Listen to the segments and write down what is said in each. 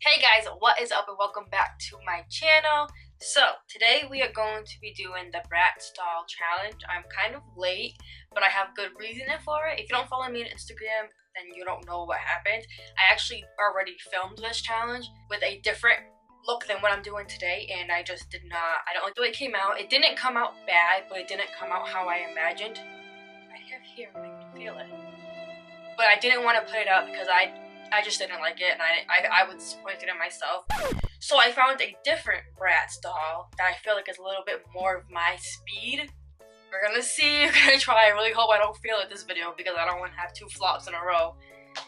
Hey guys, what is up and welcome back to my channel. So today we are going to be doing the Bratz doll challenge. I'm kind of late, but I have good reasoning for it. If you don't follow me on Instagram, then you don't know what happened. I actually already filmed this challenge with a different look than what I'm doing today, and I just did not, I don't like the way it came out. It didn't come out bad, but it didn't come out how I imagined. I have here, I can feel it. But I didn't want to put it up because I just didn't like it, and I was disappointed in myself. So I found a different Bratz doll that I feel like is a little bit more of my speed. We're gonna see, we're gonna try. I really hope I don't fail at this video because I don't want to have 2 flops in a row.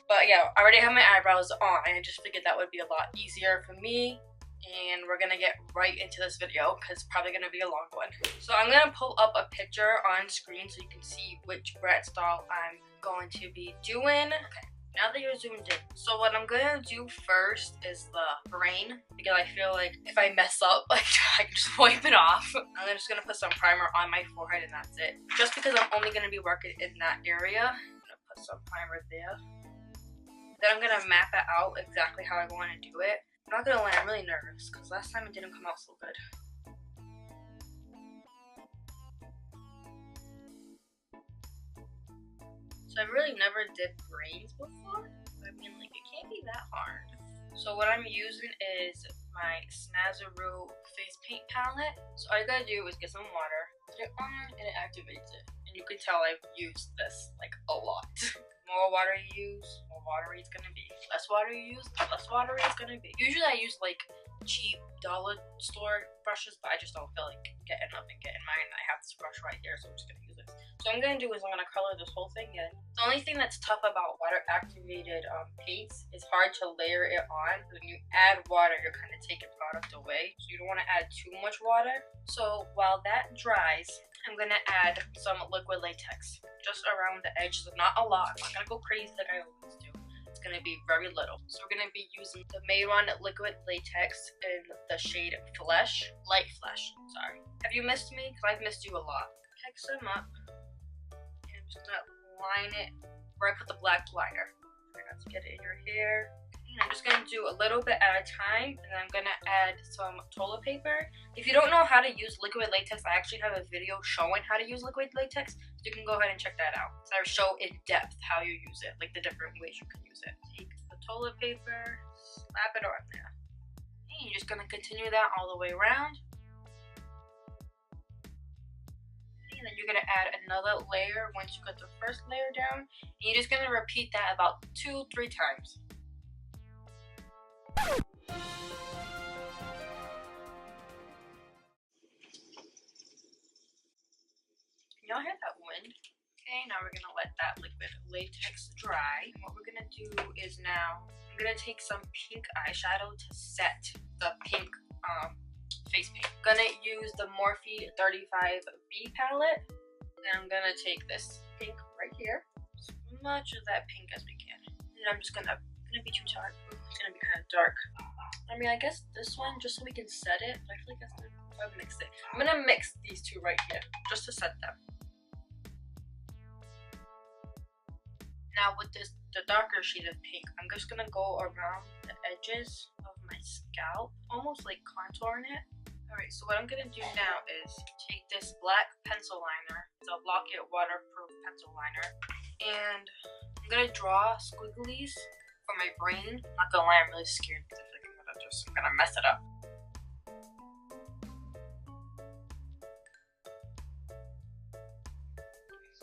But yeah, I already have my eyebrows on. I just figured that would be a lot easier for me. And we're gonna get right into this video because it's probably gonna be a long one. So I'm gonna pull up a picture on screen so you can see which Bratz doll I'm going to be doing. Okay. Now that you're zoomed in, so what I'm gonna do first is the brain, because I feel like if I mess up, like I can just wipe it off. I'm just gonna put some primer on my forehead and that's it. Just because I'm only gonna be working in that area, I'm gonna put some primer there. Then I'm gonna map it out exactly how I want to do it. I'm not gonna lie, I'm really nervous because last time it didn't come out so good. So I really never did brains before. I mean, like, it can't be that hard. So what I'm using is my Snazzaroo face paint palette. So all you gotta do is get some water, put it on, and it activates it. And you can tell I've used this, like, a lot. More water you use, more watery it's gonna be. Less water you use, less watery it's gonna be. Usually I use, like, cheap dollar store brushes, but I just don't feel like getting up and getting mine. I have this brush right here, so I'm just gonna use this. So what I'm gonna do is I'm gonna color this whole thing in. The only thing that's tough about water activated paints is hard to layer it on. When you add water, you're kind of taking product away, so you don't want to add too much water. So while that dries, I'm gonna add some liquid latex just around the edge, so not a lot. I'm not gonna go crazy like I always do. It's gonna be very little. So we're gonna be using the Mayron liquid latex in the shade Flesh, Light Flesh, sorry. Have you missed me? Because I've missed you a lot. Pick some up. I'm just gonna line it where I put the black liner. Try not to get it in your hair. And I'm just gonna do a little bit at a time, and then I'm gonna add some toilet paper. If you don't know how to use liquid latex, I actually have a video showing how to use liquid latex, so you can go ahead and check that out. So I show in depth how you use it, like the different ways you can use it. Take the toilet paper, slap it on there. And you're just gonna continue that all the way around. And then you're gonna add another layer once you get the first layer down, and you're just gonna repeat that about 2-3 times. Can y'all hear that wind? Okay, now we're gonna let that liquid latex dry. And what we're gonna do is now I'm gonna take some pink eyeshadow to set the pink face paint. I'm gonna use the Morphe 35B palette, and I'm gonna take this pink right here, as much of that pink as we can. And I'm just gonna be too dark. It's gonna be kind of dark. I mean, I guess this one just so we can set it. But I feel like that's gonna. I've mixed it. I'm gonna mix these two right here just to set them. Now with the darker shade of pink, I'm just gonna go around the edges of my scalp, almost like contouring it. Alright, so what I'm gonna do now is take this black pencil liner, it's a Lock It waterproof pencil liner, and I'm gonna draw squigglies for my brain. Not gonna lie, I'm really scared because I feel like I'm gonna mess it up.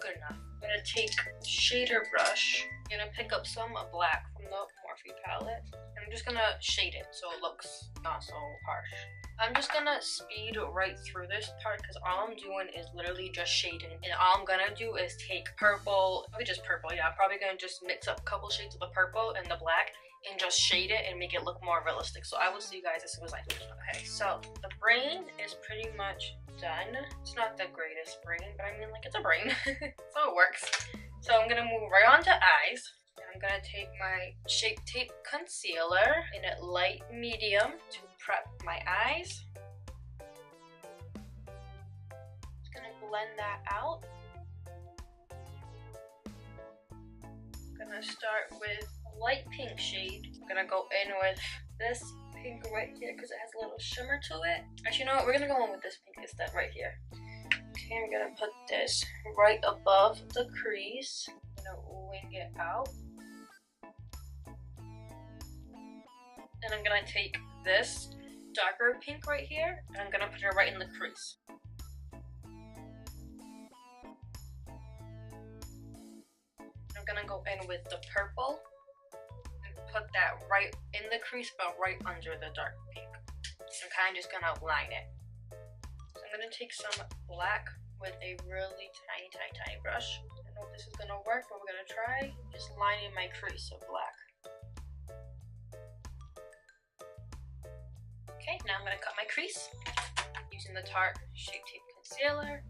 Good enough. I'm gonna take the shader brush. I'm gonna pick up some black from the Morphe palette. I'm just gonna shade it so it looks not so harsh. I'm just gonna speed right through this part because all I'm doing is literally just shading. And all I'm gonna do is take purple, probably just purple, yeah. I'm probably gonna just mix up a couple shades of the purple and the black and just shade it and make it look more realistic. So I will see you guys as soon as I finish. Okay, so the brain is pretty much done. It's not the greatest brain, but I mean, like, it's a brain. So it works. So I'm gonna move right on to eyes. And I'm gonna take my Shape Tape concealer in a light medium to prep my eyes. Just gonna blend that out. I'm gonna start with a light pink shade. I'm gonna go in with this pink right here because it has a little shimmer to it. Actually, you know what? We're gonna go in with this pink instead right here. Okay, I'm gonna put this right above the crease. I'm gonna wing it out. And I'm gonna take this darker pink right here and I'm gonna put it right in the crease. I'm gonna go in with the purple and put that right in the crease but right under the dark pink. I'm kind of just gonna line it. So I'm gonna take some black with a really tiny brush. I don't know if this is gonna work, but we're gonna try just lining my crease of black. Okay, now I'm gonna cut my crease using the Tarte Shape Tape Concealer.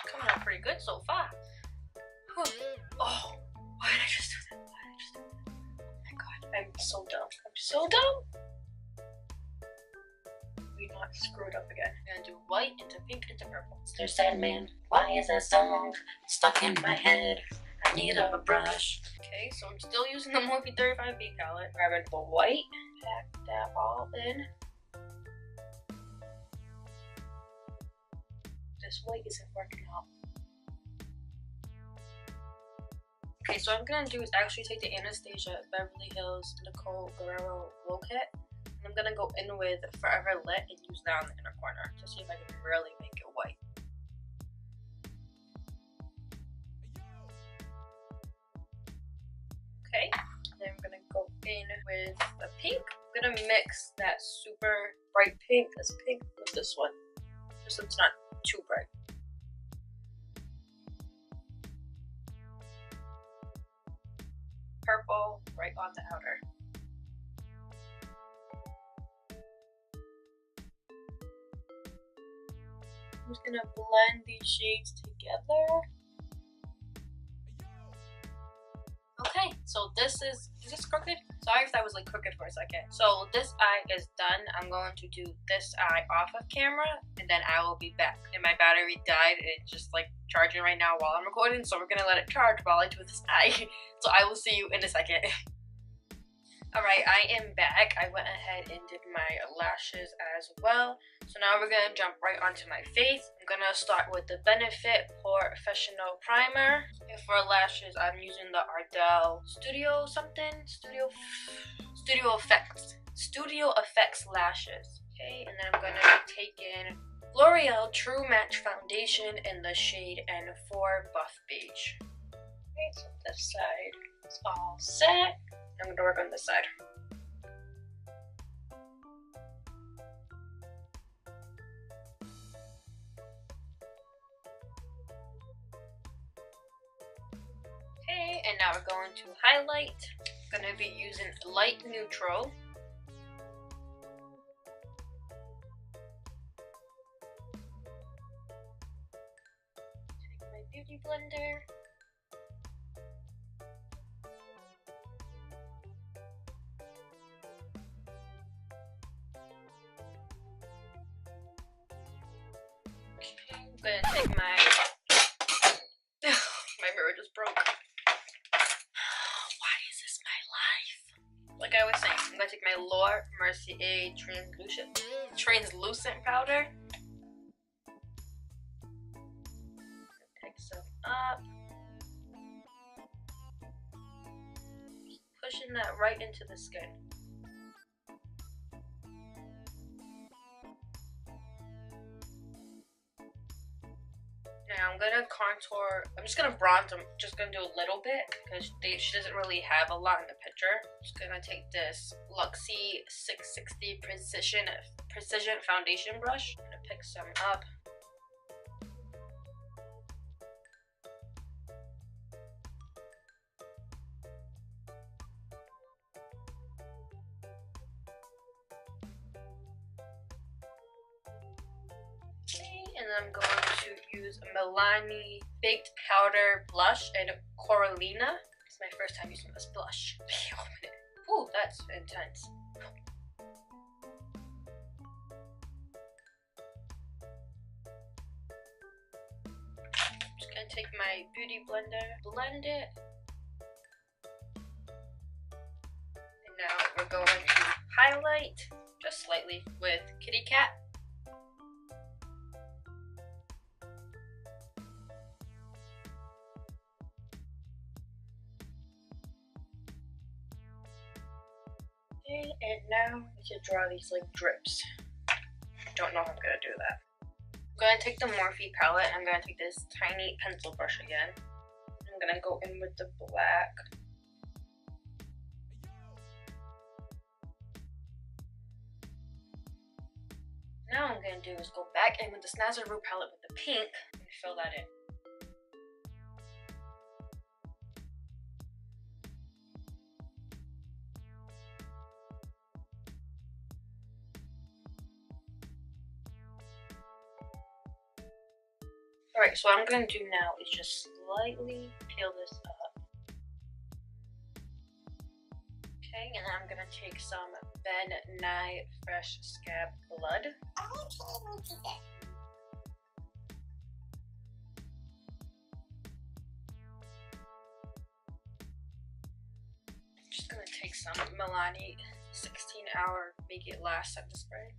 Coming out pretty good so far. Oh, why did I just do that? Oh my god, I'm so dumb. I'm so dumb. We not screwed up again. I'm gonna do white into pink into purple. Mr. Sandman, why is that song stuck in my head? I need a brush. Okay, so I'm still using the Morphe 35B palette. Grabbing the white, pack that all in. This white isn't working out. Okay, so what I'm gonna do is actually take the Anastasia Beverly Hills Nicole Guerrero Glow Kit. And I'm gonna go in with Forever Lit and use that on the inner corner to see if I can really make it white. Okay, then I'm gonna go in with the pink. I'm gonna mix that super bright pink, this pink, with this one, just so it's not too bright. Purple right on the outer. I'm just gonna blend these shades together. Okay, so is this crooked? Sorry if that was like crooked for a second. So this eye is done. I'm going to do this eye off of camera and then I will be back. And my battery died and it's just like charging right now while I'm recording, so we're gonna let it charge while I do this eye. So I will see you in a second. Alright, I am back. I went ahead and did my lashes as well. So now we're going to jump right onto my face. I'm going to start with the Benefit Professional Primer. And for lashes, I'm using the Ardell Studio Effects lashes. Okay, and then I'm going to be taking L'Oreal True Match Foundation in the shade N4 Buff Beige. Okay, so this side is all set. I'm going to work on this side. Okay, and now we're going to highlight. I'm going to be using light neutral. Take my beauty blender. I'm gonna take my my mirror just broke. Why is this my life? Like I was saying, I'm gonna take my Laura Mercier translucent powder. Pick some up. Pushing that right into the skin. Now I'm gonna contour. I'm just gonna bronze. I'm just gonna do a little bit because she doesn't really have a lot in the picture. I'm just gonna take this Luxie 660 Precision Foundation brush. I'm gonna pick some up. And then I'm going to use Milani Baked Powder Blush in Carolina. It's my first time using this blush. Ooh, that's intense. gonna take my beauty blender, blend it. And now we're going to highlight just slightly with Kitty Cat. Okay, and now we should draw these like drips. Don't know how I'm gonna do that. I'm gonna take the Morphe palette. I'm gonna take this tiny pencil brush again. I'm gonna go in with the black. Now what I'm gonna do is go back in with the Snazaroo palette with the pink and fill that in. Alright, so what I'm going to do now is just slightly peel this up. Okay, and then I'm going to take some Ben Nye Fresh Scab Blood. Just going to take some Milani 16-hour Make It Last setting spray.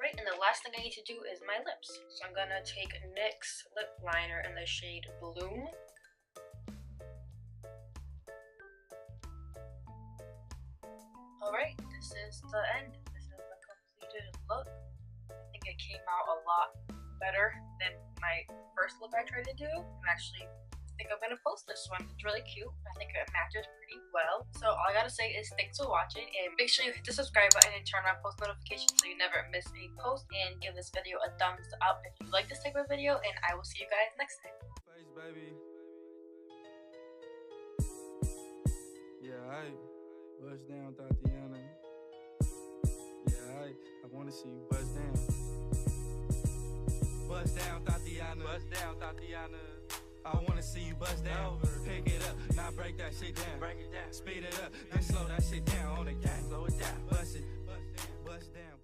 Alright, and the last thing I need to do is my lips. So I'm gonna take NYX lip liner in the shade Bloom. Alright, this is the end. This is the completed look. I think it came out a lot better than my first look I tried to do. I think I'm gonna post this one. It's really cute. I think it matches pretty well. So all I gotta say is thanks for watching, and make sure you hit the subscribe button and turn on post notifications so you never miss a post, and give this video a thumbs up if you like this type of video, and I will see you guys next time. Face, baby. Yeah, I bust down, Tatiana. Yeah, I wanna see you bust down. Bust down, Tatiana. Bust down, Tatiana. I wanna see you bust down. Pick it up, now break that shit down. Break it down, speed it up, then slow that shit down on the gang. Slow it down, bust it, bust down, bust down.